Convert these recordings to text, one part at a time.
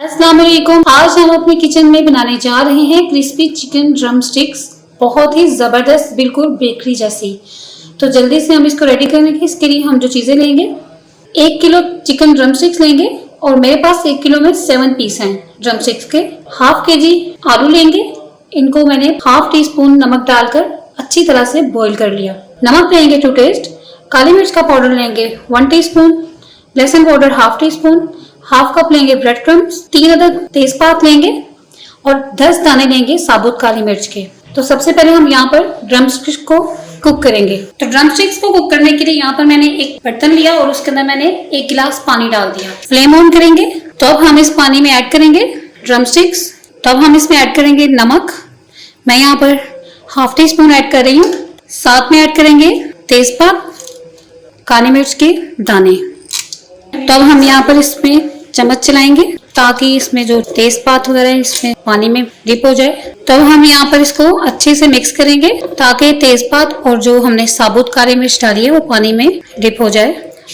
अस्सलाम वालेकुम। आज हम अपने किचन में बनाने जा रहे हैं क्रिस्पी चिकन ड्रम स्टिक्स, बहुत ही ज़बरदस्त, बिल्कुल बेकरी जैसी। तो जल्दी से हम इसको रेडी करेंगे। इसके लिए हम जो चीज़ें लेंगे, 1 किलो चिकन ड्रम स्टिक्स लेंगे और मेरे पास 1 किलो में 7 पीस हैं ड्रम स्टिक्स के। हाफ के जी आलू लेंगे, इनको मैंने हाफ टी स्पून नमक डालकर अच्छी तरह से बॉईल कर लिया। नमक लेंगे टू टेस्ट। काली मिर्च का पाउडर लेंगे 1 टी स्पून, लहसुन powder half tea spoon, half cup लेंगे ब्रेड क्रम्स, 3 अदद तेजपात लेंगे और 10 दाने लेंगे साबुत काली मिर्च के। तो सबसे पहले हम यहाँ पर ड्रम स्टिक्स को कुक करेंगे। तो ड्रम स्टिक्स को कुक करने के लिए यहाँ पर मैंने एक बर्तन लिया और उसके अंदर मैंने 1 गिलास पानी डाल दिया। फ्लेम ऑन करेंगे। तो अब हम इस पानी में ऐड करेंगे ड्रम स्टिक्स। तो अब हम इसमें ऐड करेंगे नमक, मैं यहाँ पर हाफ टी स्पून ऐड कर रही हूँ। साथ में ऐड करेंगे तेजपात, काली मिर्च के दाने। तो अब हम यहाँ पर इसमें चम्मच चलाएंगे ताकि इसमें जो तेजपात वगैरह है इसमें पानी में डिप हो जाए। तो अब हम यहाँ पर इसको अच्छे से मिक्स करेंगे ताकि तेजपात और जो हमने साबुत काली मिर्च डाली है वो पानी में डिप हो जाए।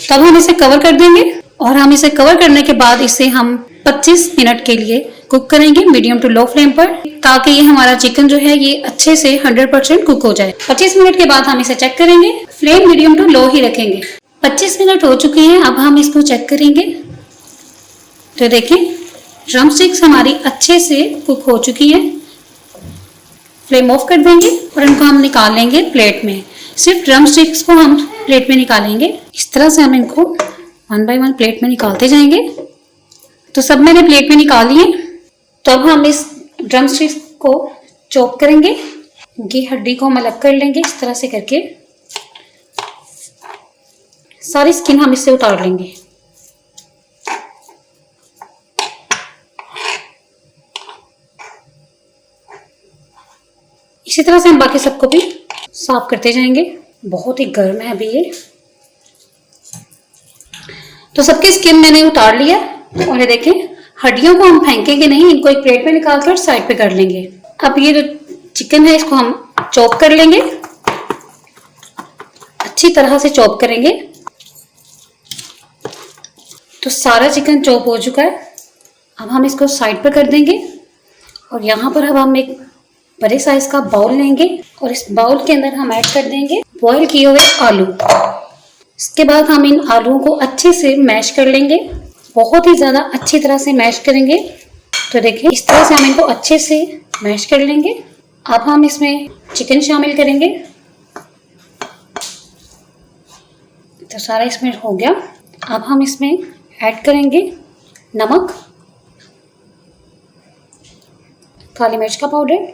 तब हम इसे कवर कर देंगे और हम इसे कवर करने के बाद इसे हम 25 मिनट के लिए कुक करेंगे मीडियम टू लो फ्लेम पर, ताकि ये हमारा चिकन जो है ये अच्छे से 100% कुक हो जाए। 25 मिनट के बाद हम इसे चेक करेंगे। फ्लेम मीडियम टू लो ही रखेंगे। 25 मिनट हो चुके हैं, अब हम इसको चेक करेंगे। तो देखिए ड्रम स्टिक्स हमारी अच्छे से कुक हो चुकी है। फ्लेम ऑफ कर देंगे और इनको हम निकाल लेंगे प्लेट में। सिर्फ ड्रम स्टिक्स को हम प्लेट में निकालेंगे। इस तरह से हम इनको 1 बाय 1 प्लेट में निकालते जाएंगे। तो सब मैंने प्लेट में निकाल लिए। तो अब हम इस ड्रम स्टिक्स को चॉप करेंगे। इनकी हड्डी को हम अलग कर लेंगे इस तरह से करके। सारी स्किन हम इससे उतार लेंगे। इसी तरह से हम बाकी सबको भी साफ करते जाएंगे। बहुत ही गर्म है अभी ये। तो सबकी स्किन मैंने उतार लिया और ये देखें, हड्डियों को हम फेंकेंगे नहीं, इनको एक प्लेट में निकाल कर साइड पे कर लेंगे। अब ये जो चिकन है इसको हम चॉप कर लेंगे, अच्छी तरह से चॉप करेंगे। तो सारा चिकन चॉप हो चुका है। अब हम इसको साइड पे कर देंगे और यहाँ पर अब हम एक बड़े साइज का बाउल लेंगे और इस बाउल के अंदर हम ऐड कर देंगे बॉईल किए हुए आलू। इसके बाद हम इन आलूओं को अच्छे से मैश कर लेंगे, बहुत ही ज़्यादा अच्छी तरह से मैश करेंगे। तो देखिए इस तरह से हम इनको अच्छे से मैश कर लेंगे। अब हम इसमें चिकन शामिल करेंगे। तो सारा इसमें हो गया। अब हम इसमें ऐड करेंगे नमक, काली मिर्च का पाउडर,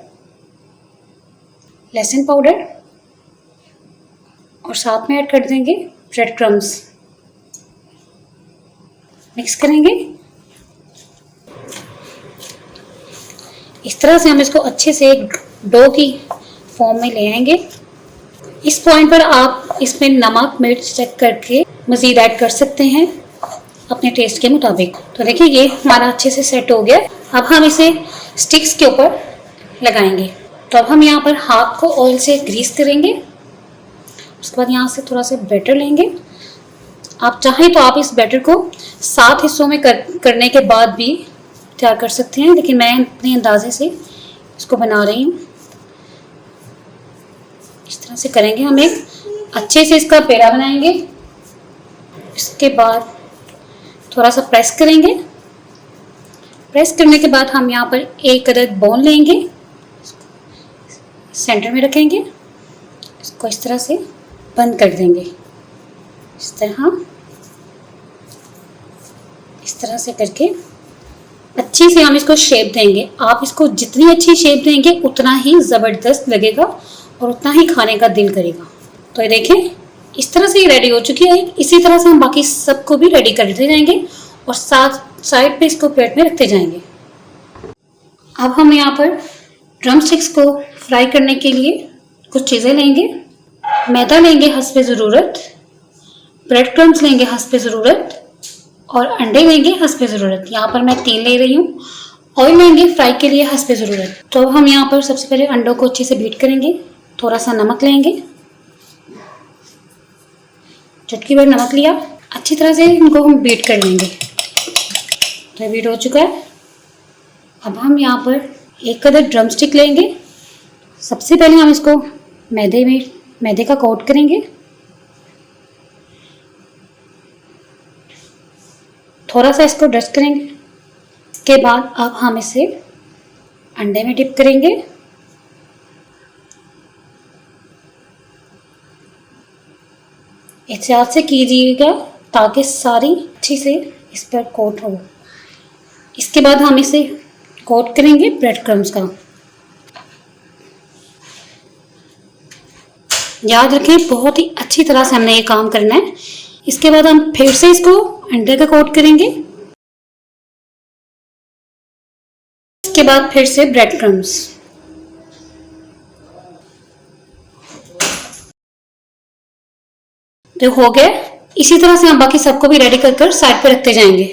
लहसुन पाउडर और साथ में ऐड कर देंगे ब्रेड क्रम्स। मिक्स करेंगे। इस तरह से हम इसको अच्छे से एक डो की फॉर्म में ले आएंगे। इस पॉइंट पर आप इसमें नमक मिर्च चेक करके मज़ीद ऐड कर सकते हैं अपने टेस्ट के मुताबिक। तो देखिए ये हमारा अच्छे से सेट हो गया। अब हम इसे स्टिक्स के ऊपर लगाएंगे। तो अब हम यहाँ पर हाथ को ऑयल से ग्रीस करेंगे। उसके बाद यहाँ से थोड़ा सा बैटर लेंगे। आप चाहें तो आप इस बैटर को 7 हिस्सों में करने के बाद भी तैयार कर सकते हैं, लेकिन मैं अपने अंदाजे से इसको बना रही हूँ। इस तरह से करेंगे। हम एक अच्छे से इसका पेड़ा बनाएंगे। इसके बाद थोड़ा सा प्रेस करेंगे। प्रेस करने के बाद हम यहाँ पर 1 अदद बोन लेंगे, सेंटर में रखेंगे। इसको इस तरह से बंद कर देंगे। इस तरह से करके अच्छी से हम इसको शेप देंगे। आप इसको जितनी अच्छी शेप देंगे उतना ही ज़बरदस्त लगेगा और उतना ही खाने का दिल करेगा। तो ये देखें इस तरह से ही रेडी हो चुकी है। इसी तरह से हम बाकी सबको भी रेडी करते जाएंगे और साथ साइड पे इसको प्लेट में रखते जाएंगे। अब हम यहाँ पर ड्रम स्टिक्स को फ्राई करने के लिए कुछ चीज़ें लेंगे। मैदा लेंगे हस्बे ज़रूरत, ब्रेड क्रम्स लेंगे हस्बे ज़रूरत और अंडे लेंगे हस्बे ज़रूरत। यहाँ पर मैं 3 ले रही हूँ। ऑयल लेंगे फ्राई के लिए हस्बे ज़रूरत। तो अब हम यहाँ पर सबसे पहले अंडों को अच्छे से बीट करेंगे। थोड़ा सा नमक लेंगे, चुटकी भर नमक लिया। अच्छी तरह से इनको हम बीट कर लेंगे। तो बीट हो चुका है। अब हम यहाँ पर 1 अदद ड्रम स्टिक लेंगे। सबसे पहले हम इसको मैदे का कोट करेंगे। थोड़ा सा इसको डस्ट करेंगे। इसके बाद अब हम इसे अंडे में डिप करेंगे। एहतियात से कीजिएगा ताकि सारी अच्छी से इस पर कोट हो। इसके बाद हम इसे कोट करेंगे ब्रेड क्रम्स का। याद रखें बहुत ही अच्छी तरह से हमने ये काम करना है। इसके बाद हम फिर से इसको अंडे का कोट करेंगे। इसके बाद फिर से ब्रेड क्रम्स। तो हो गया। इसी तरह से हम बाकी सबको भी रेडी कर साइड पे रखते जाएंगे।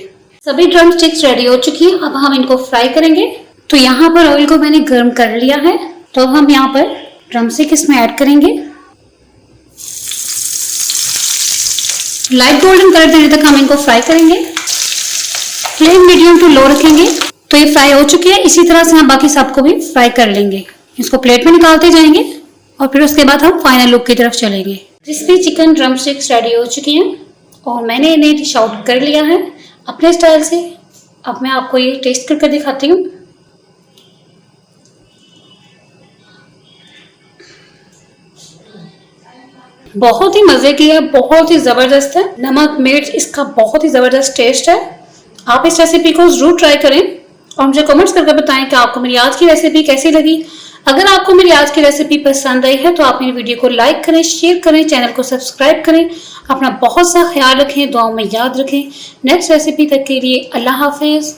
सभी ड्रम स्टिक्स रेडी हो चुकी हैं। अब हम इनको फ्राई करेंगे। तो यहाँ पर ऑयल को मैंने गर्म कर लिया है। तो अब हम यहाँ पर ड्रम स्टिक इसमें ऐड करेंगे। लाइट गोल्डन कलर देने तक हम इनको फ्राई करेंगे। फ्लेम मीडियम टू लो रखेंगे। तो ये फ्राई हो चुकी है। इसी तरह से हम बाकी सबको भी फ्राई कर लेंगे। इसको प्लेट में निकालते जाएंगे और फिर उसके बाद हम फाइनल लुक की तरफ चलेंगे। Crispy chicken drum sticks ready हो चुकी हैं और मैंने इन्हें डिश आउट कर लिया है अपने स्टाइल से। अब मैं आपको ये टेस्ट करके दिखाती हूँ। बहुत ही मज़े की है, बहुत ही ज़बरदस्त है। नमक मिर्च इसका बहुत ही ज़बरदस्त टेस्ट है। आप इस रेसिपी को ज़रूर ट्राई करें और मुझे कमेंट्स करके बताएं कि आपको मेरी आज की रेसिपी कैसी लगी। अगर आपको मेरी आज की रेसिपी पसंद आई है तो आप मेरी वीडियो को लाइक करें, शेयर करें, चैनल को सब्सक्राइब करें। अपना बहुत सा ख्याल रखें, दुआओं में याद रखें। नेक्स्ट रेसिपी तक के लिए अल्लाह हाफिज़।